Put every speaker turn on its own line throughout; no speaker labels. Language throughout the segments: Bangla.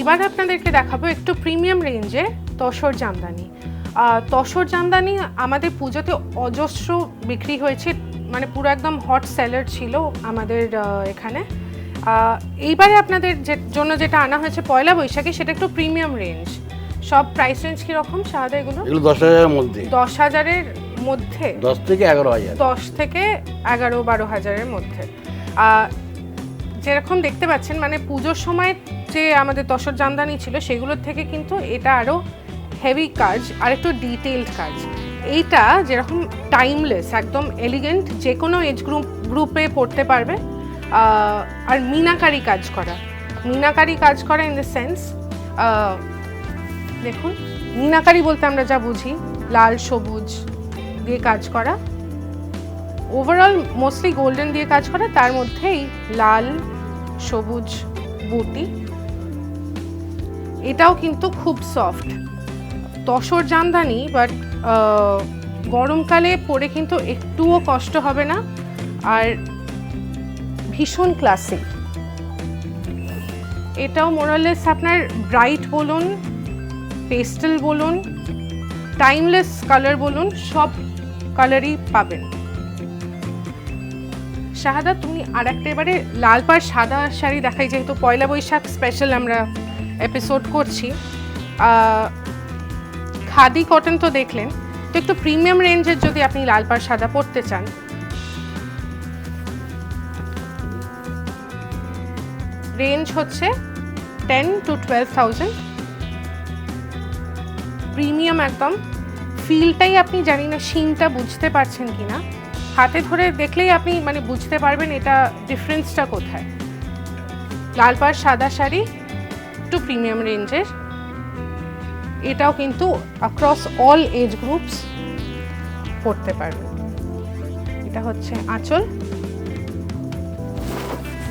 এবার আপনাদেরকে দেখাবো একটু প্রিমিয়াম রেঞ্জে তসর জামদানি। তসর জামদানি আমাদের পুজোতে অজস্র বিক্রি হয়েছে, মানে পুরো একদম হট সেলার ছিল আমাদের এখানে। এইবারে আপনাদের জন্য যেটা আনা হয়েছে পয়লা বৈশাখে, সেটা একটু প্রিমিয়াম রেঞ্জ। সব প্রাইস রেঞ্জ কীরকম শাহাদা? এগুলো
10,000-এর মধ্যে,
10,000-এর মধ্যে,
10 থেকে 11,000,
10 থেকে 11-12 হাজারের মধ্যে। যেরকম দেখতে পাচ্ছেন, মানে পুজোর সময় যে আমাদের তসর জামদানি ছিল সেগুলোর থেকে কিন্তু এটা আরও হেভি কাজ আর একটু ডিটেইলড কাজ। এইটা যেরকম টাইমলেস, একদম এলিগেন্ট, যে কোনো এজ গ্রুপে পড়তে পারবে। আর মিনাকারি কাজ করা, মিনাকারি কাজ করা ইন দ্য সেন্স, দেখুন মিনাকারি বলতে আমরা যা বুঝি লাল সবুজ দিয়ে কাজ করা, ওভারঅল মোস্টলি গোল্ডেন দিয়ে কাজ করা, তার মধ্যেই লাল সবুজ বুটি। এটাও কিন্তু খুব সফট তসর জামদানি, বাট গরমকালে পরে কিন্তু একটুও কষ্ট হবে না, আর ভীষণ ক্লাসিক। এটাও মোরালেস আপনার ব্রাইট বলুন, পেস্টেল বলুন, টাইমলেস কালার বলুন, সব কালারই পাবেন। শাহাদা, তুমি আর একটা এবারে লাল পাড় সাদা শাড়ি দেখাই, যেহেতু পয়লা বৈশাখ স্পেশাল আমরা এপিসোড করছি। খাদি কটন তো দেখলেন, তো একটু প্রিমিয়াম রেঞ্জের যদি আপনি লাল পাড় সাদা পরতে চান, রেঞ্জ হচ্ছে 10 to 12,000। প্রিমিয়াম একদম, ফিলটাই আপনি জানি না শিনটা বুঝতে পারছেন কিনা, হাতে ধরে দেখলেই আপনি মানে বুঝতে পারবেন এটা ডিফারেন্সটা কোথায়। লাল পাড় সাদা শাড়ি একটু প্রিমিয়াম রেঞ্জের, এটাও কিন্তু অ্যাক্রস অল এজ গ্রুপস পড়তে পারবেন। এটা হচ্ছে আঁচল,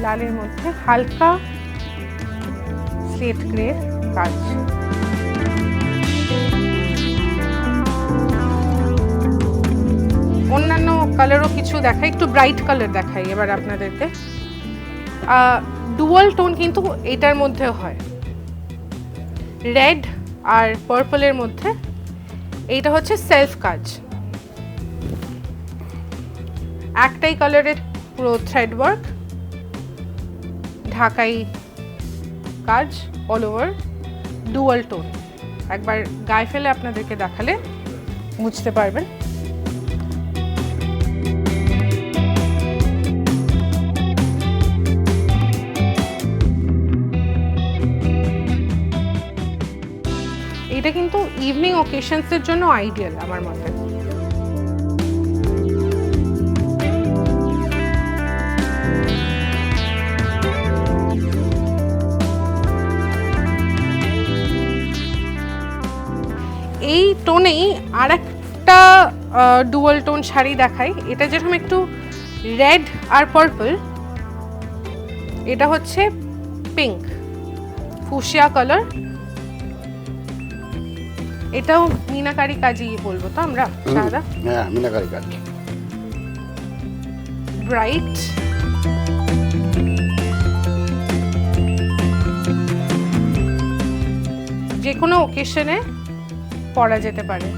লালের মধ্যে হালকা স্লেট গ্রের কাজ। অন্যান্য কালারও কিছু দেখাই, একটু ব্রাইট কালার দেখাই এবার আপনাদেরকে। ডুয়াল টোন কিন্তু এটার মধ্যে হয়, রেড আর পার্পলের মধ্যে। এইটা হচ্ছে সেলফ কাজ, একটাই কালারের পুরো থ্রেড ওয়ার্ক, ঢাকাই কাজ অল ওভার, ডুয়াল টোন। একবার গায়ে ফেলে আপনাদেরকে দেখালে বুঝতে পারবেন। এটা কিন্তু ইভিনিং অকেশনসের জন্য আইডিয়াল আমার মতে। এই টোনেই আর একটা ডুয়াল টোন শাড়ি দেখাই, এটা যেরকম একটু রেড আর পার্পল, এটা হচ্ছে পিঙ্ক ফুশিয়া কালার। এটাও মিনাকারি কাজই বলবো তো আমরা শাহাদা?
হ্যাঁ, মিনাকারি কাজ,
ব্রাইট, যে কোনো ওকেশনে পরা যেতে পারে।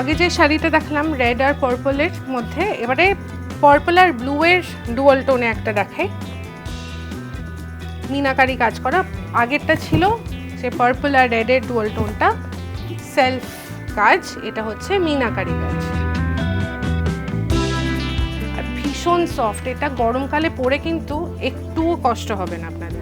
আগে যে শাড়িটা দেখালাম রেড আর পার্পলের মধ্যে, এবারে পার্পল আর ব্লু এর ডুয়াল টোনে একটা দেখাই, মিনাকারি কাজ করা। আগেরটা ছিল যে পার্পল আর রেড এর ডুয়াল টোনটা সেলফ কাজ, এটা হচ্ছে মিনাকারি কাজ। আর ভীষণ সফট, এটা গরমকালে পরে কিন্তু একটুও কষ্ট হবে না আপনাদের।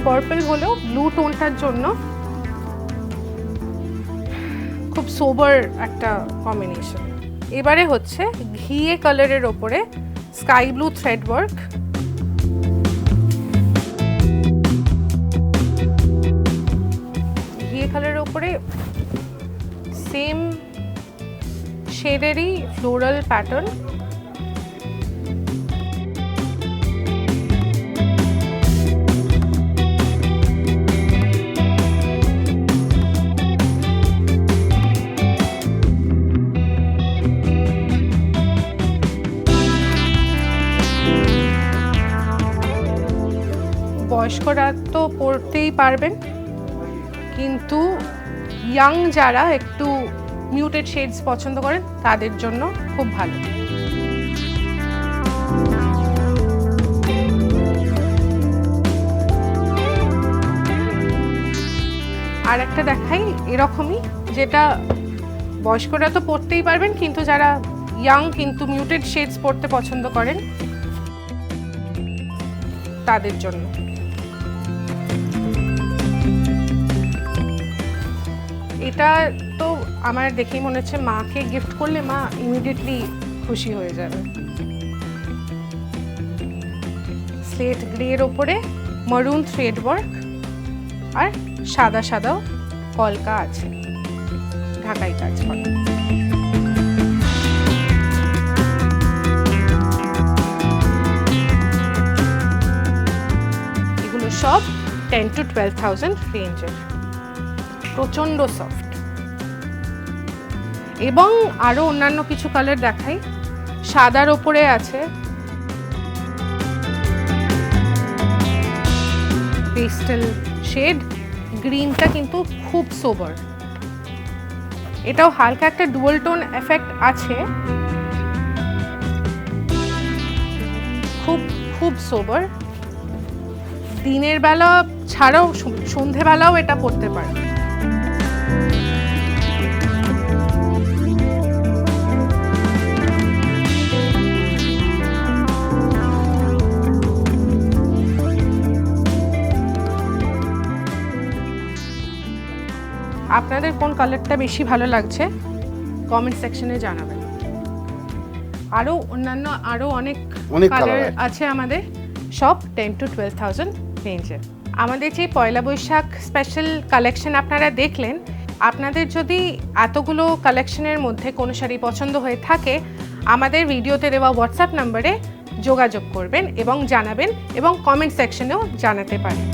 পার্পল হলো ব্লু টোনটার জন্য খুব খুব সোবার একটা কম্বিনেশন। এবারে হচ্ছে ঘিয়ে কালারের ওপরে স্কাই ব্লু থ্রেড ওয়ার্ক, ঘিয়ে কালারের ওপরে সেম শেডেরই ফ্লোরাল প্যাটার্ন, বয়স্করা তো পরতেই পারবেন, কিন্তু ইয়াং যারা একটু মিউটেড শেডস পছন্দ করেন তাদের জন্য খুব ভালো। আর একটা দেখাই এরকমই, যেটা বয়স্করা তো পরতেই পারবেন, কিন্তু যারা ইয়াং কিন্তু মিউটেড শেডস পরতে পছন্দ করেন তাদের জন্য। এটা তো আমার দেখেই মনে হচ্ছে মাকে গিফট করলে মা ইমিডিয়েটলি খুশি হয়ে যাবে। স্লেট গ্রের ওপরে মারুন থ্রেড ওয়ার্ক আর সাদা সাদাও কলকা আছে, ঢাকাই কাজ করা। এগুলো সব 10 to 12,000 রেঞ্জের, প্রচন্ড সফট। এবং আরো অন্যান্য কিছু কালার দেখাই। সাদার ওপরে আছে পেস্টেল শেড, গ্রিনটা কিন্তু খুব সোবার, এটাও হালকা একটা ডুয়াল টোন এফেক্ট আছে, খুব খুব সোবার। দিনের বেলা ছাড়াও সন্ধেবেলাও এটা পরতে পারে। আপনাদের কোন কালারটা বেশি ভালো লাগছে কমেন্ট সেকশনে জানাবেন। আরও অন্যান্য অনেক কালার আছে আমাদের, সব 10 to 12,000 রেঞ্জের। আমাদের যে পয়লা বৈশাখ স্পেশাল কালেকশন আপনারা দেখলেন, আপনাদের যদি এতগুলো কালেকশনের মধ্যে কোনো শাড়ি পছন্দ হয়ে থাকে, আমাদের ভিডিওতে দেওয়া হোয়াটসঅ্যাপ নম্বরে যোগাযোগ করবেন এবং জানাবেন, এবং কমেন্ট সেকশনেও জানাতে পারেন।